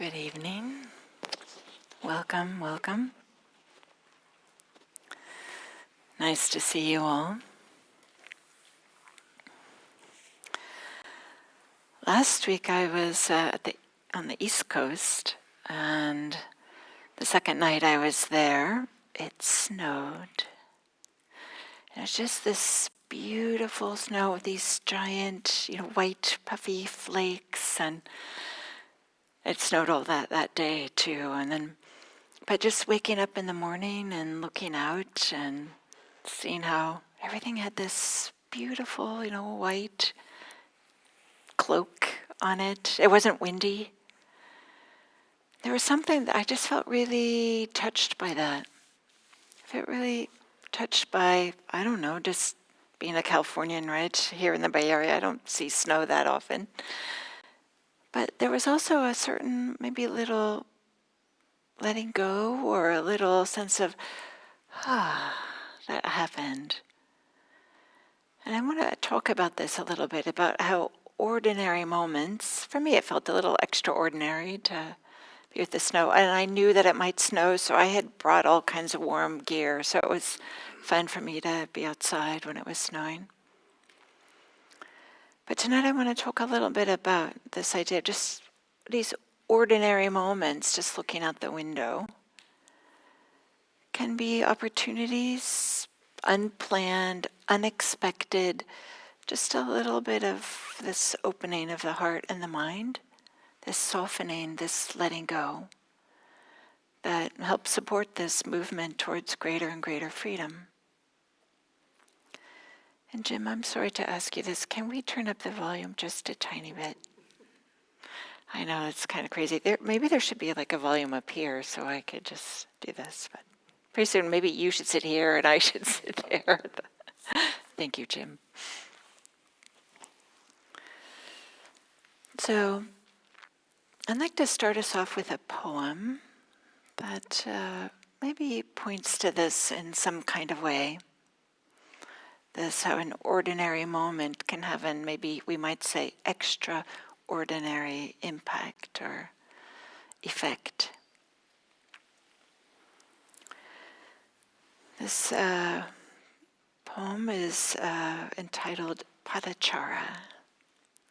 Good evening. Welcome, welcome. Nice to see you all. Last week I was on the East Coast, and the second night I was there, it snowed. And it was just this beautiful snow with these giant, white puffy flakes, and it snowed all that day too. And then, but just waking up in the morning and looking out and seeing how everything had this beautiful, white cloak on it. It wasn't windy. There was something that I just felt really touched by that. I felt really touched by, I don't know, just being a Californian, right? Here in the Bay Area, I don't see snow that often. But there was also a certain, maybe a little letting go or a little sense of, that happened. And I want to talk about this a little bit, about how ordinary moments, for me it felt a little extraordinary to be with the snow. And I knew that it might snow, so I had brought all kinds of warm gear. So it was fun for me to be outside when it was snowing. But tonight I want to talk a little bit about this idea of just these ordinary moments, just looking out the window, can be opportunities, unplanned, unexpected, just a little bit of this opening of the heart and the mind, this softening, this letting go, that helps support this movement towards greater and greater freedom. And Jim, I'm sorry to ask you this. Can we turn up the volume just a tiny bit? I know it's kind of crazy. Maybe there should be like a volume up here so I could just do this. But pretty soon maybe you should sit here and I should sit there. Thank you, Jim. So I'd like to start us off with a poem that maybe points to this in some kind of way. This, how an ordinary moment can have an, maybe we might say, extraordinary impact or effect. This poem is entitled Patacara,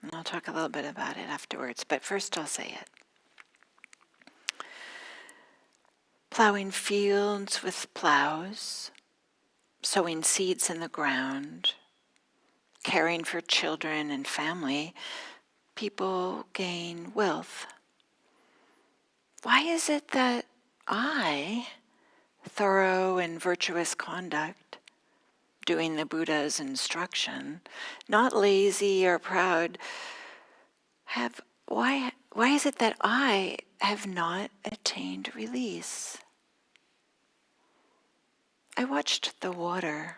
and I'll talk a little bit about it afterwards, but first I'll say it. Plowing fields with plows, sowing seeds in the ground, caring for children and family, people gain wealth. Why is it that I, thorough and virtuous conduct, doing the Buddha's instruction, not lazy or proud, why is it that I have not attained release? I watched the water,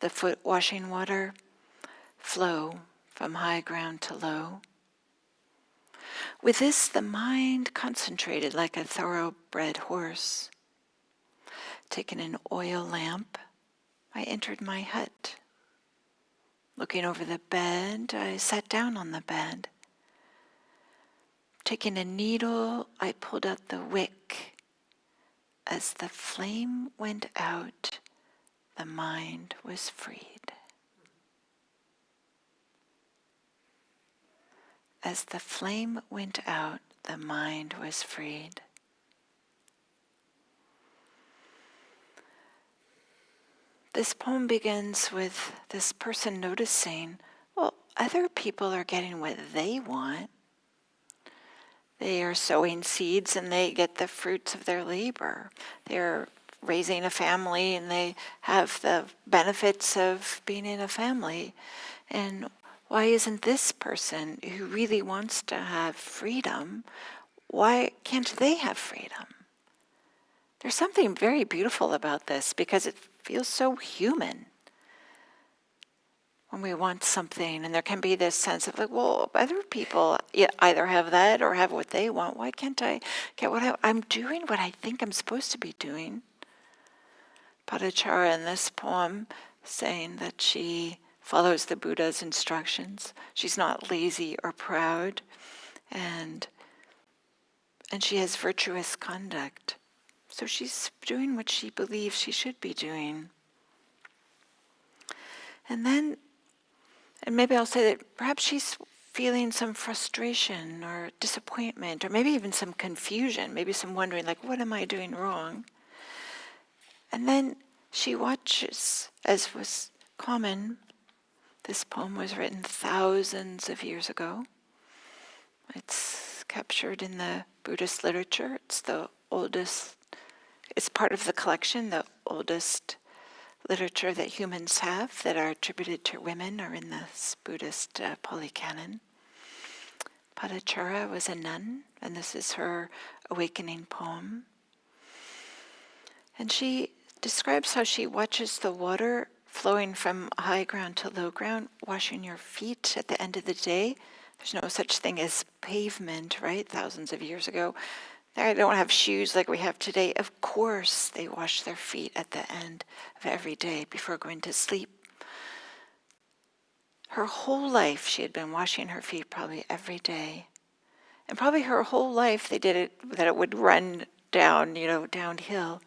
the foot washing water, flow from high ground to low. With this, the mind concentrated like a thoroughbred horse. Taking an oil lamp, I entered my hut. Looking over the bed, I sat down on the bed. Taking a needle, I pulled out the wick. As the flame went out, the mind was freed. As the flame went out, the mind was freed. This poem begins with this person noticing, well, other people are getting what they want. They are sowing seeds and they get the fruits of their labor. They're raising a family and they have the benefits of being in a family. And why isn't this person who really wants to have freedom, why can't they have freedom? There's something very beautiful about this because it feels so human. When we want something, and there can be this sense of like, well, other people either have that or have what they want. Why can't I get what I'm doing what I think I'm supposed to be doing? Patacara in this poem saying that she follows the Buddha's instructions. She's not lazy or proud, and and she has virtuous conduct. So she's doing what she believes she should be doing. And then, and maybe I'll say that perhaps she's feeling some frustration or disappointment, or maybe even some confusion, maybe some wondering, like, what am I doing wrong? And then she watches, as was common. This poem was written thousands of years ago. It's captured in the Buddhist literature. It's the oldest, it's part of the collection, the oldest literature that humans have that are attributed to women or in this Buddhist Pali Canon. Patacara was a nun, and this is her awakening poem. And she describes how she watches the water flowing from high ground to low ground, washing your feet at the end of the day. There's no such thing as pavement, right? Thousands of years ago. They don't have shoes like we have today. Of course, they wash their feet at the end of every day before going to sleep. Her whole life, she had been washing her feet probably every day. And probably her whole life, they did it that it would run down, downhill.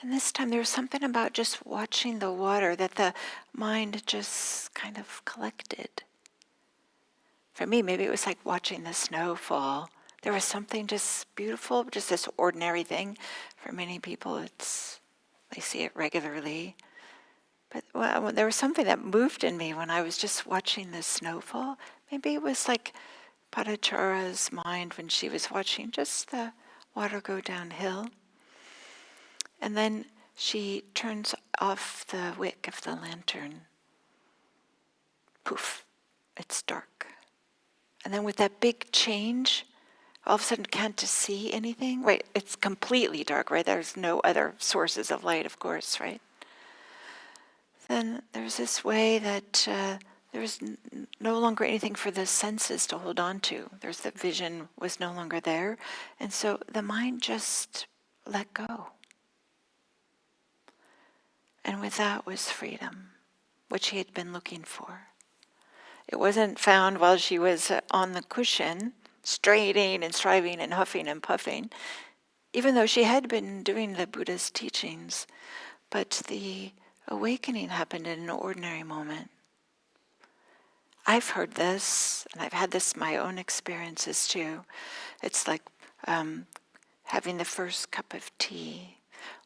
And this time there was something about just watching the water that the mind just kind of collected. For me, maybe it was like watching the snow fall. There was something just beautiful, just this ordinary thing. For many people, they see it regularly. But there was something that moved in me when I was just watching the snowfall. Maybe it was like Patachara's mind when she was watching just the water go downhill. And then she turns off the wick of the lantern. Poof, it's dark. And then with that big change, all of a sudden can't see anything. Right, it's completely dark, right? There's no other sources of light, of course, right? Then there's this way that there's no longer anything for the senses to hold on to. There's the vision was no longer there. And so the mind just let go. And with that was freedom, which she had been looking for. It wasn't found while she was on the cushion, straining and striving and huffing and puffing, even though she had been doing the Buddha's teachings. But the awakening happened in an ordinary moment. I've heard this, and I've had this in my own experiences too. It's like having the first cup of tea,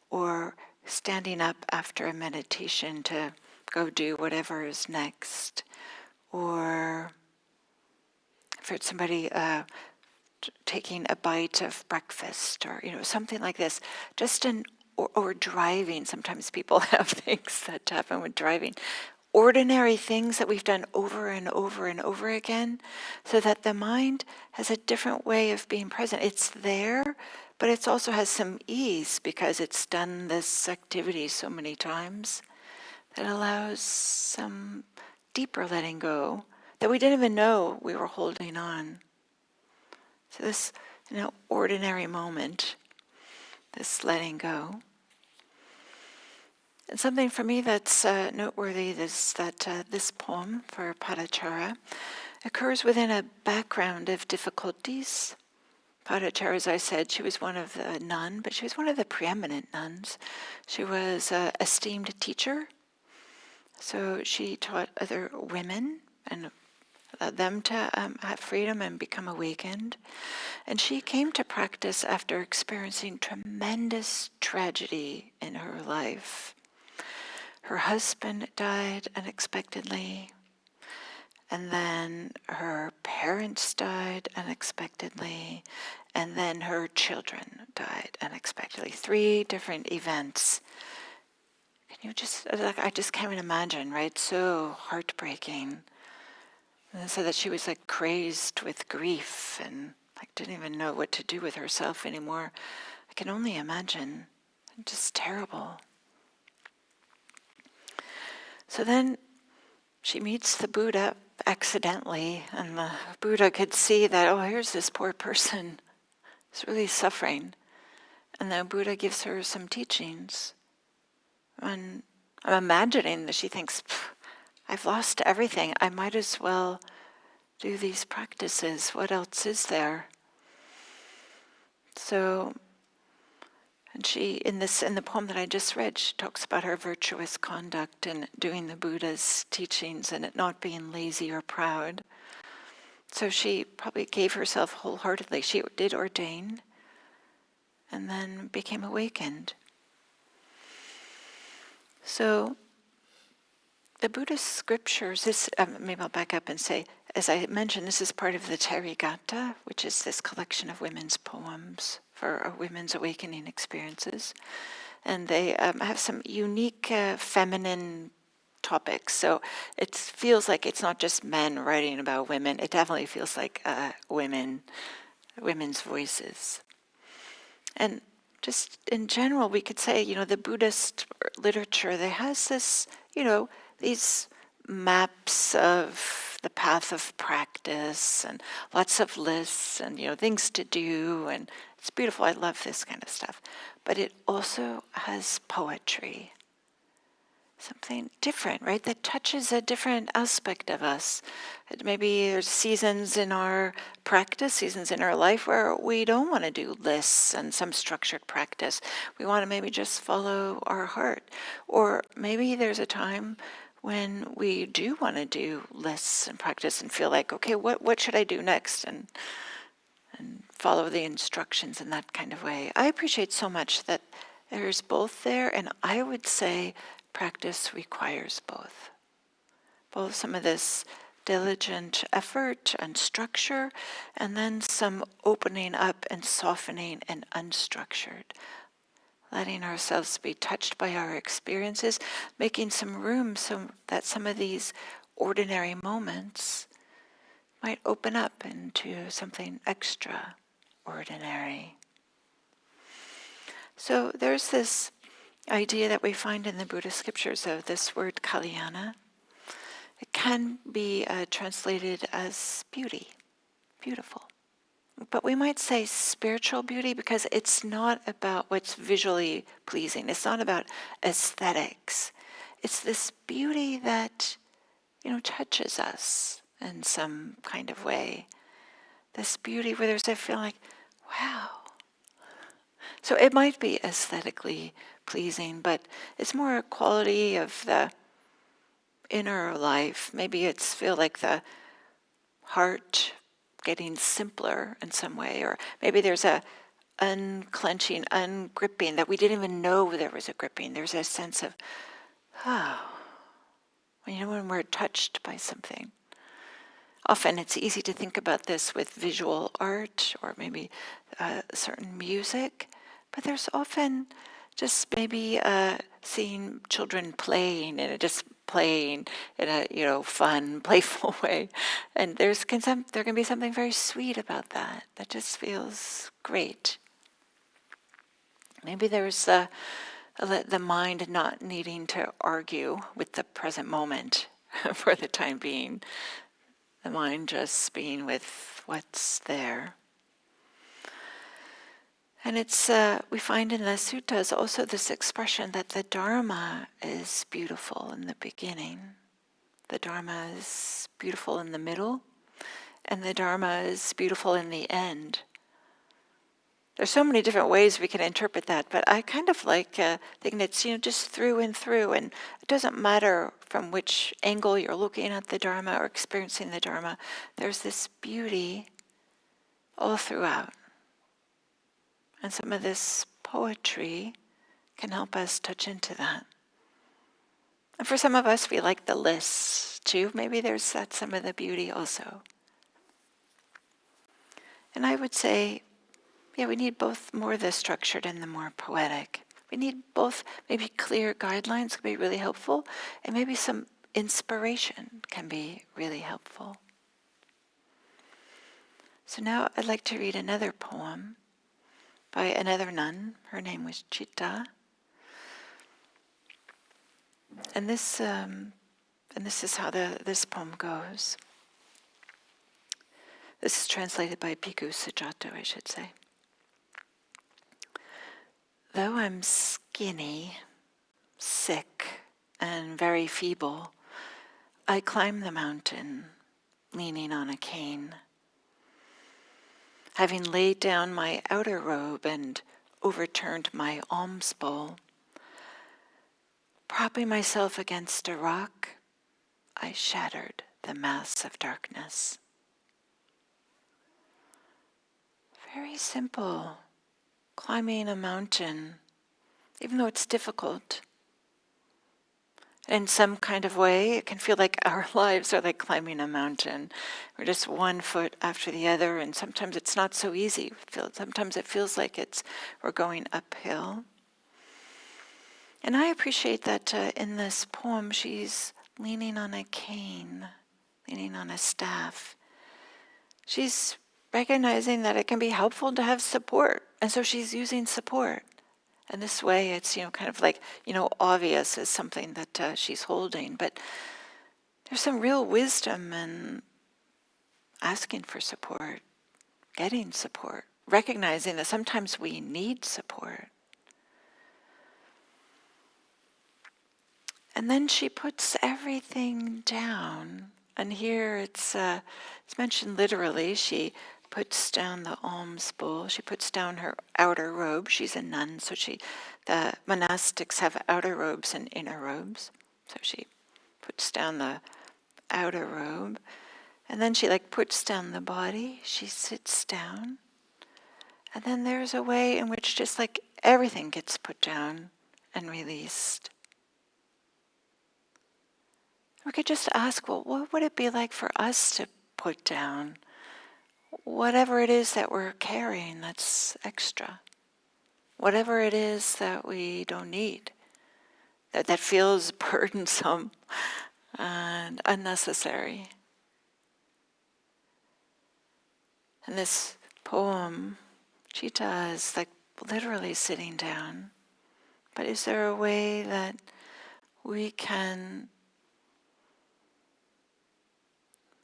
or standing up after a meditation to go do whatever is next, or I've heard somebody taking a bite of breakfast, or something like this. Or driving. Sometimes people have things that happen with driving. Ordinary things that we've done over and over and over again, so that the mind has a different way of being present. It's there, but it also has some ease because it's done this activity so many times that allows some deeper letting go that we didn't even know we were holding on. So this, ordinary moment, this letting go. And something for me that's noteworthy is that this poem for Patacara occurs within a background of difficulties. Patacara, as I said, she was one of the nun, but she was one of the preeminent nuns. She was an esteemed teacher, so she taught other women and allowed them to have freedom and become awakened. And she came to practice after experiencing tremendous tragedy in her life. Her husband died unexpectedly, and then her parents died unexpectedly, and then her children died unexpectedly. 3 different events. Can you I just can't even imagine, right? So heartbreaking. And so that she was like crazed with grief and like didn't even know what to do with herself anymore. I can only imagine. Just terrible. So then she meets the Buddha accidentally, and the Buddha could see that, oh, here's this poor person. He's really suffering. And the Buddha gives her some teachings. And I'm imagining that she thinks, I've lost everything. I might as well do these practices. What else is there? So, and she, in the poem that I just read, she talks about her virtuous conduct in doing the Buddha's teachings and it not being lazy or proud. So she probably gave herself wholeheartedly. She did ordain and then became awakened. So the Buddhist scriptures, maybe I'll back up and say, as I mentioned, this is part of the Therigatha, which is this collection of women's poems for women's awakening experiences. And they have some unique feminine topics. So it feels like it's not just men writing about women. It definitely feels like women's voices. And just in general, we could say, the Buddhist literature, there has this, these maps of the path of practice and lots of lists and, things to do. And it's beautiful. I love this kind of stuff. But it also has poetry. Something different, right? That touches a different aspect of us. Maybe there's seasons in our practice, seasons in our life where we don't want to do lists and some structured practice. We want to maybe just follow our heart. Or maybe there's a time when we do want to do lists and practice and feel like, okay, what should I do next? And follow the instructions in that kind of way. I appreciate so much that there's both there, and I would say practice requires both. Both some of this diligent effort and structure, and then some opening up and softening and unstructured. Letting ourselves be touched by our experiences, making some room so that some of these ordinary moments might open up into something extraordinary. So there's this idea that we find in the Buddhist scriptures of this word Kalyana. It can be translated as beauty, beautiful. But we might say spiritual beauty because it's not about what's visually pleasing. It's not about aesthetics. It's this beauty that, touches us in some kind of way. This beauty where there's a feeling like, wow. So it might be aesthetically pleasing, but it's more a quality of the inner life. Maybe it's feel like the heart getting simpler in some way, or maybe there's a unclenching, ungripping that we didn't even know there was a gripping. There's a sense of, when we're touched by something. Often it's easy to think about this with visual art or maybe certain music, but there's often just maybe seeing children playing and just playing in a fun, playful way, and there can be something very sweet about that just feels great. Maybe there's the mind not needing to argue with the present moment for the time being. The mind just being with what's there. And it's we find in the suttas also this expression that the Dharma is beautiful in the beginning. The Dharma is beautiful in the middle, and the Dharma is beautiful in the end. There's so many different ways we can interpret that, but I kind of like thinking it's just through and through, and it doesn't matter from which angle you're looking at the Dharma or experiencing the Dharma. There's this beauty all throughout. And some of this poetry can help us touch into that. And for some of us, we like the lists too. Maybe there's some of the beauty also. And I would say, we need both more of the structured and the more poetic. We need both, maybe clear guidelines can be really helpful, and maybe some inspiration can be really helpful. So now I'd like to read another poem by another nun. Her name was Citta. And this is how this poem goes. This is translated by Bhikkhu Sujato, I should say. Though I'm skinny, sick, and very feeble, I climb the mountain, leaning on a cane. having laid down my outer robe and overturned my alms bowl, propping myself against a rock, I shattered the mass of darkness. Very simple, climbing a mountain, even though it's difficult. In some kind of way, it can feel like our lives are like climbing a mountain. We're just one foot after the other, and sometimes it's not so easy. Sometimes it feels like we're going uphill. And I appreciate that in this poem, she's leaning on a cane, leaning on a staff. She's recognizing that it can be helpful to have support, and so she's using support. And this way it's, kind of like, obvious as something that she's holding, but there's some real wisdom in asking for support, getting support, recognizing that sometimes we need support. And then she puts everything down. And here it's mentioned literally. She puts down the alms bowl. She puts down her outer robe. She's a nun, so the monastics have outer robes and inner robes. So she puts down the outer robe. And then she puts down the body. She sits down. And then there's a way in which just everything gets put down and released. We could just ask, well, what would it be like for us to put down whatever it is that we're carrying that's extra? Whatever it is that we don't need, that feels burdensome and unnecessary. And this poem, Citta, is literally sitting down. But is there a way that we can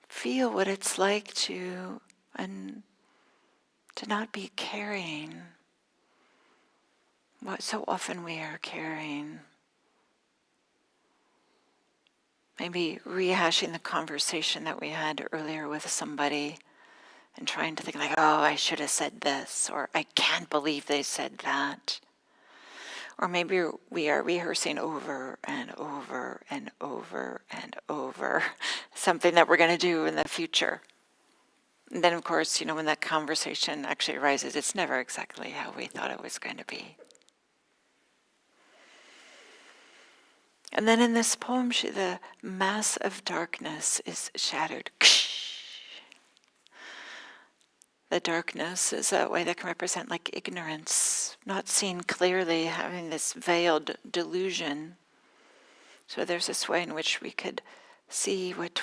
feel what it's like to not be carrying what so often we are carrying? Maybe rehashing the conversation that we had earlier with somebody and trying to think oh, I should have said this, or I can't believe they said that. Or maybe we are rehearsing over and over and over and over something that we're going to do in the future. And then, of course, when that conversation actually arises, it's never exactly how we thought it was going to be. And then in this poem, the mass of darkness is shattered. The darkness is a way that can represent ignorance, not seen clearly, having this veiled delusion. So there's this way in which we could see what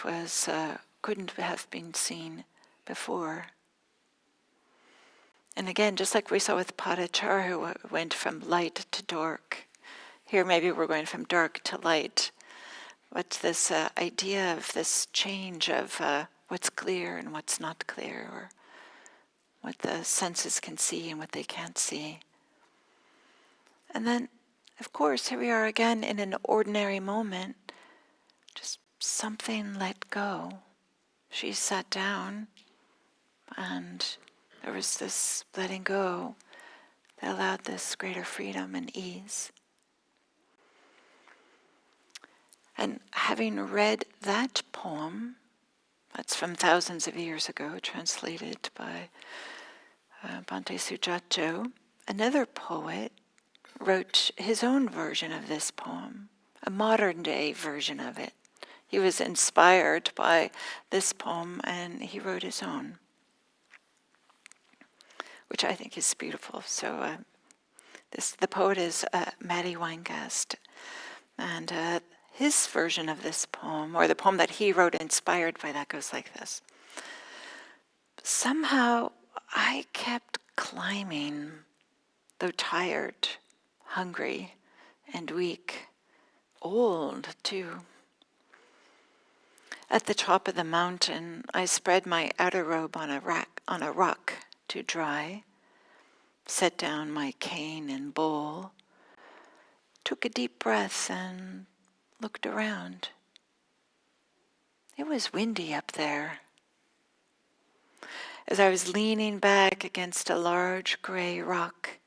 couldn't have been seen before. And again, just like we saw with Patacara, who went from light to dark, here maybe we're going from dark to light. What's this idea of this change of what's clear and what's not clear, or what the senses can see and what they can't see. And then, of course, here we are again in an ordinary moment, just something let go. She sat down, and there was this letting go that allowed this greater freedom and ease. And having read that poem, that's from thousands of years ago, translated by Bhante Sujato, another poet wrote his own version of this poem, a modern-day version of it. He was inspired by this poem, and he wrote his own, which I think is beautiful. So the poet is Matty Weingast, and his version of this poem, or the poem that he wrote inspired by that, goes like this. Somehow I kept climbing, though tired, hungry, and weak, old too. At the top of the mountain, I spread my outer robe on a rock to dry, set down my cane and bowl, took a deep breath and looked around. It was windy up there. As I was leaning back against a large gray rock,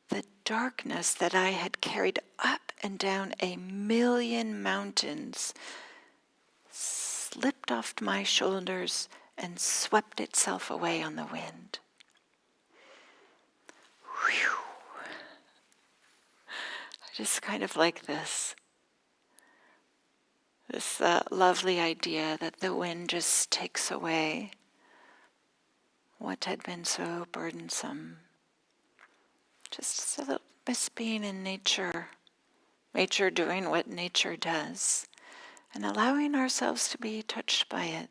the darkness that I had carried up and down 1,000,000 mountains slipped off my shoulders and swept itself away on the wind. Whew. I just kind of like this lovely idea that the wind just takes away what had been so burdensome. Just a little miss being in nature, nature doing what nature does, and allowing ourselves to be touched by it.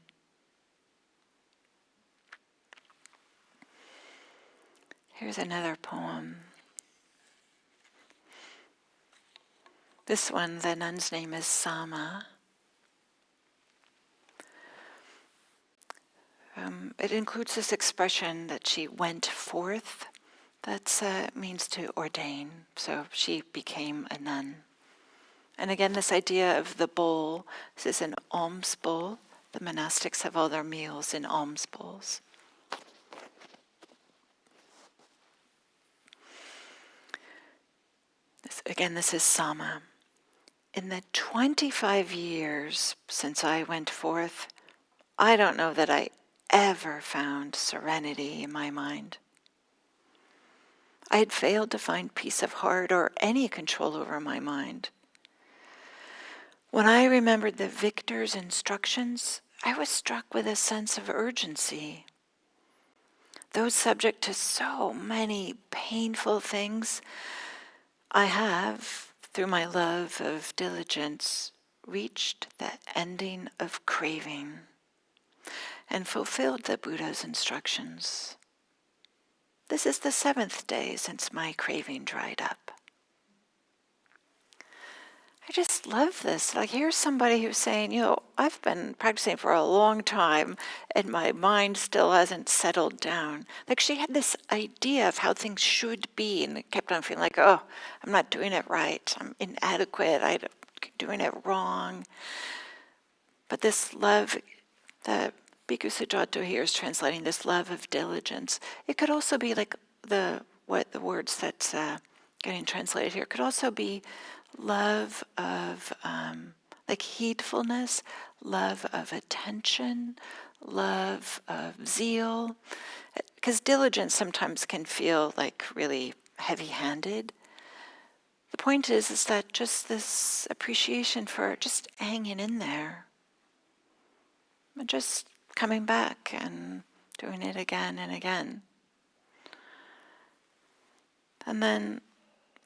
Here's another poem. This one, the nun's name is Sama. It includes this expression that she went forth. That means to ordain. So she became a nun. And again, this idea of the bowl. This is an alms bowl. The monastics have all their meals in alms bowls. This is Sama. In the 25 years since I went forth, I don't know that I ever found serenity in my mind. I had failed to find peace of heart or any control over my mind. When I remembered the victor's instructions, I was struck with a sense of urgency. Those subject to so many painful things, I have, through my love of diligence, reached the ending of craving and fulfilled the Buddha's instructions. This is the 7th day since my craving dried up. I just love this. Like, here's somebody who's saying, I've been practicing for a long time and my mind still hasn't settled down. Like, she had this idea of how things should be and it kept on feeling like, I'm not doing it right. I'm inadequate. I'm doing it wrong. But this love, the Bhikkhu Sujato here is translating this love of diligence. It could also be like the words that's getting translated here. It could also be love of like heedfulness, love of attention, love of zeal. Because diligence sometimes can feel like really heavy-handed. The point is that just this appreciation for just hanging in there. And just coming back and doing it again and again. And then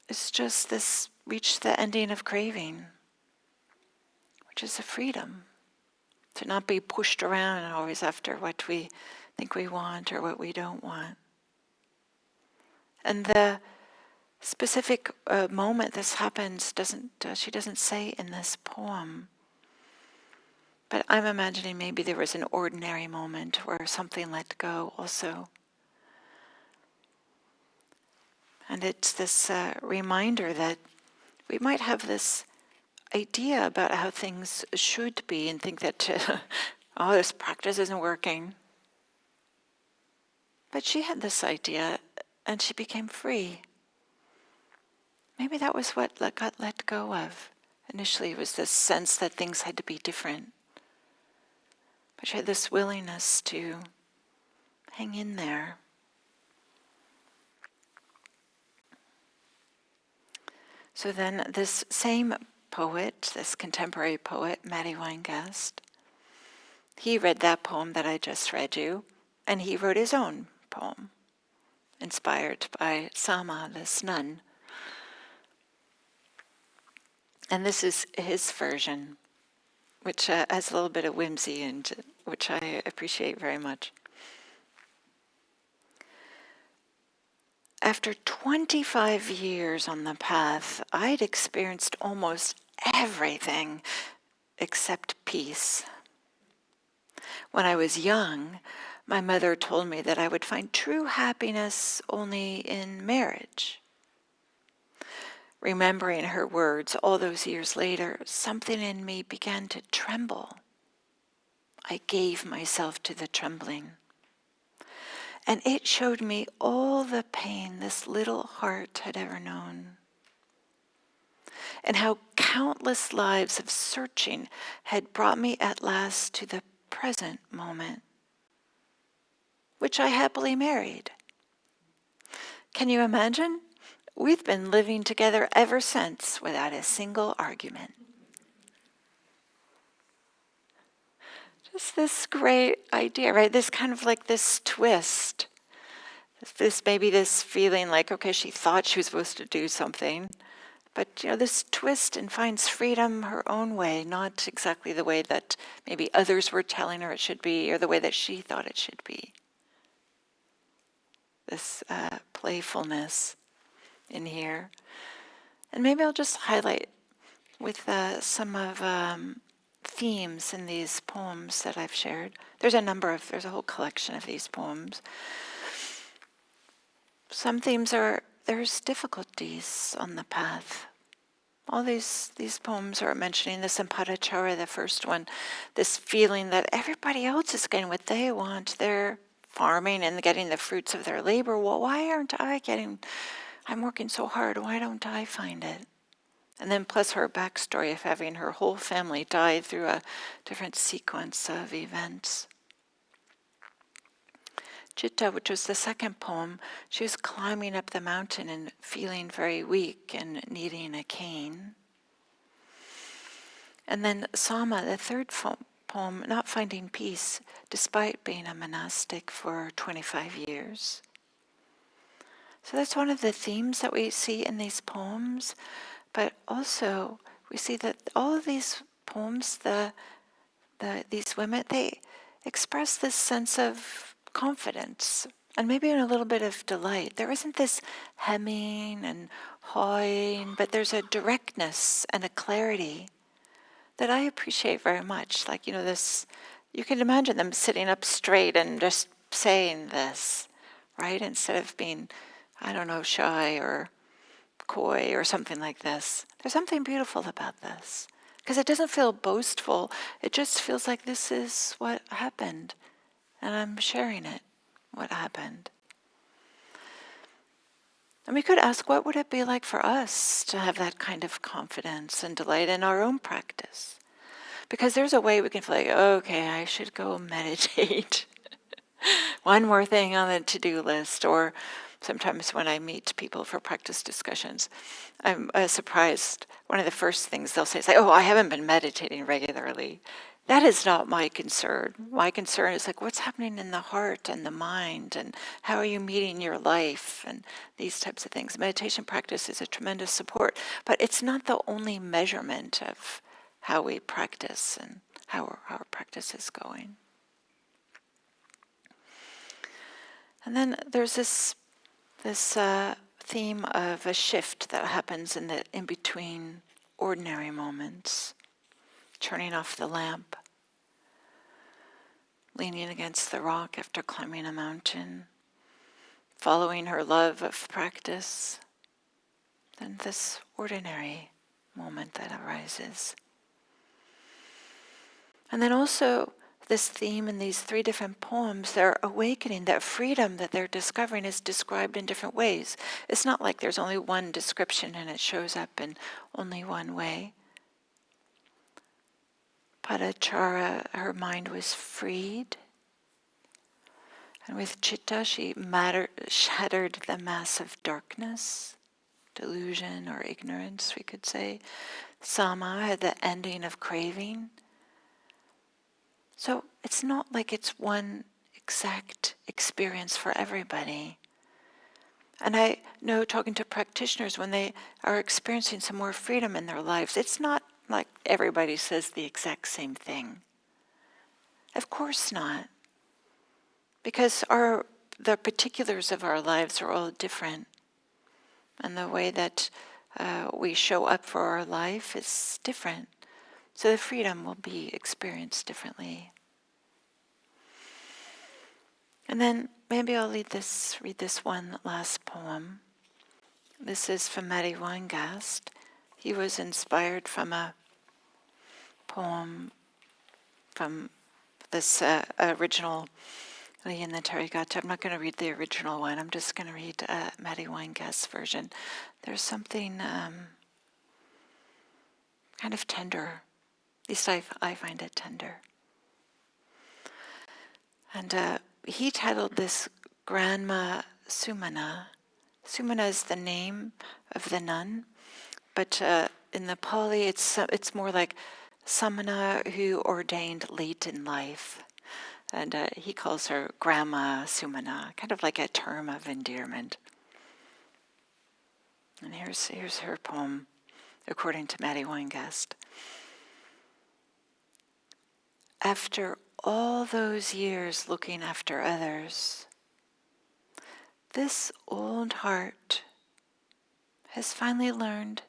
it's just this, reach the ending of craving, which is a freedom. To not be pushed around and always after what we think we want or what we don't want. And the specific moment this happens she doesn't say in this poem. But I'm imagining maybe there was an ordinary moment where something let go also. And it's this reminder that we might have this idea about how things should be and think that, this practice isn't working. But she had this idea and she became free. Maybe that was what got let go of. Initially it was this sense that things had to be different. But she had this willingness to hang in there. So then this same poet, this contemporary poet, Matty Weingast, he read that poem that I just read you, and he wrote his own poem, inspired by Sama, this nun. And this is his version, which has a little bit of whimsy, and which I appreciate very much. After 25 years on the path, I'd experienced almost everything except peace. When I was young, my mother told me that I would find true happiness only in marriage. Remembering her words all those years later, something in me began to tremble. I gave myself to the trembling. And it showed me all the pain this little heart had ever known, and how countless lives of searching had brought me at last to the present moment, which I happily married. Can you imagine? We've been living together ever since without a single argument. Just this great idea, right? This kind of like this twist. This maybe this feeling like, okay, she thought she was supposed to do something, but this twist and finds freedom her own way, not exactly the way that maybe others were telling her it should be, or the way that she thought it should be. This playfulness in here. And maybe I'll just highlight with some of themes in these poems that I've shared. There's a whole collection of these poems. Some themes there's difficulties on the path. All these poems are mentioning this in Patacara, the first one, this feeling that everybody else is getting what they want. They're farming and getting the fruits of their labor. Well, why aren't I getting, I'm working so hard, why don't I find it? And then plus her backstory of having her whole family die through a different sequence of events. Citta, which was the second poem, she was climbing up the mountain and feeling very weak and needing a cane. And then Sama, the third poem, not finding peace despite being a monastic for 25 years. So that's one of the themes that we see in these poems, but also we see that all of these poems, these women, they express this sense of confidence and maybe a little bit of delight. There isn't this hemming and hawing, but there's a directness and a clarity that I appreciate very much. Like, this, you can imagine them sitting up straight and just saying this, right? Instead of being, I don't know, shy or coy or something like this. There's something beautiful about this. Because it doesn't feel boastful. It just feels like this is what happened. And I'm sharing it, what happened. And we could ask, what would it be like for us to have that kind of confidence and delight in our own practice? Because there's a way we can feel like, okay, I should go meditate. One more thing on the to-do list. Or sometimes when I meet people for practice discussions, I'm surprised. One of the first things they'll say is like, oh, I haven't been meditating regularly. That is not my concern. My concern is like, what's happening in the heart and the mind, and how are you meeting your life, and these types of things. Meditation practice is a tremendous support, but it's not the only measurement of how we practice and how our practice is going. And then there's this theme of a shift that happens in between ordinary moments. Turning off the lamp, leaning against the rock after climbing a mountain, following her love of practice, then this ordinary moment that arises. And then also this theme in these three different poems, their awakening, that freedom that they're discovering is described in different ways. It's not like there's only one description and it shows up in only one way. Patacara, her mind was freed. And with Citta, she shattered the mass of darkness, delusion or ignorance, we could say. Sama had the ending of craving. So it's not like it's one exact experience for everybody. And I know, talking to practitioners, when they are experiencing some more freedom in their lives, it's not like everybody says the exact same thing. Of course not. Because the particulars of our lives are all different. And the way that we show up for our life is different. So the freedom will be experienced differently. And then maybe I'll read this one last poem. This is from Matty Weingast. He was inspired from a poem from this original in the Therigatha. I'm not going to read the original one. I'm just going to read Matty Weingast's version. There's something kind of tender. At least I find it tender. And he titled this Grandma Sumana. Sumana is the name of the nun, but in the Pali it's more like Samana who ordained late in life. And he calls her Grandma Sumana, kind of like a term of endearment. And here's her poem, according to Matty Weingast. After all those years looking after others, this old heart has finally learned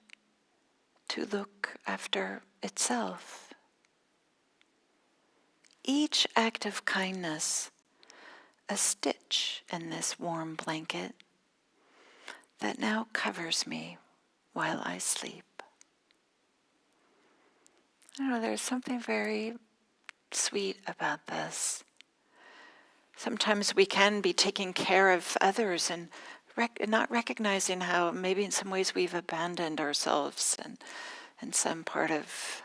to look after itself. Each act of kindness, a stitch in this warm blanket that now covers me while I sleep. I don't know, there's something very sweet about this. Sometimes we can be taking care of others and not recognizing how maybe in some ways we've abandoned ourselves and some part of,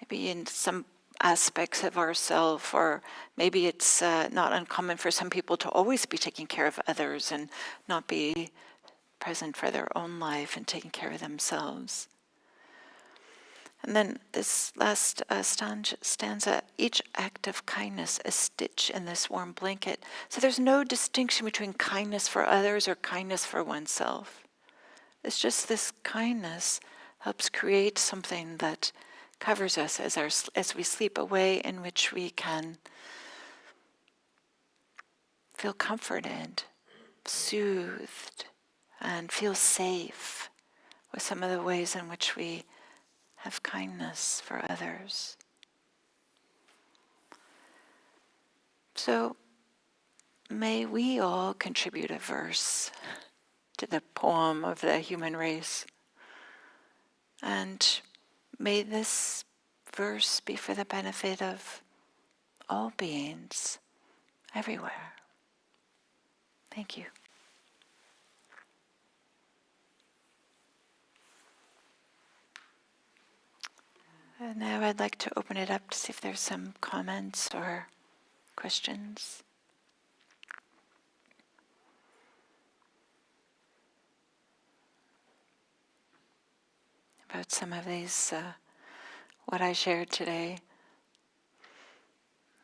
maybe in some aspects of ourself, or maybe it's not uncommon for some people to always be taking care of others and not be present for their own life and taking care of themselves. And then this last stanza, each act of kindness, a stitch in this warm blanket. So there's no distinction between kindness for others or kindness for oneself. It's just this kindness helps create something that covers us as we sleep, a way in which we can feel comforted, soothed, and feel safe with some of the ways in which we have kindness for others. So may we all contribute a verse to the poem of the human race. And may this verse be for the benefit of all beings everywhere. Thank you. And now I'd like to open it up to see if there's some comments or questions. About some of these, what I shared today,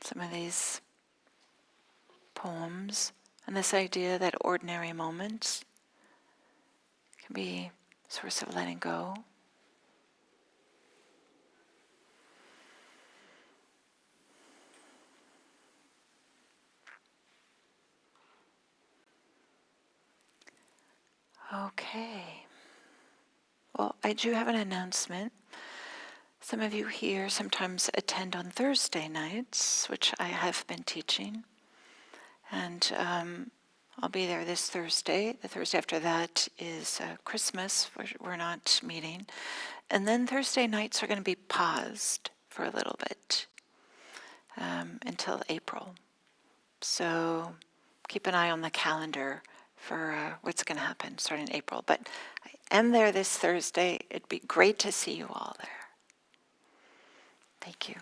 some of these poems, and this idea that ordinary moments can be a source of letting go. Okay. Well, I do have an announcement. Some of you here sometimes attend on Thursday nights, which I have been teaching. And I'll be there this Thursday. The Thursday after that is Christmas. We're not meeting. And then Thursday nights are going to be paused for a little bit until April. So keep an eye on the calendar for what's going to happen starting in April. But I am there this Thursday. It'd be great to see you all there. Thank you.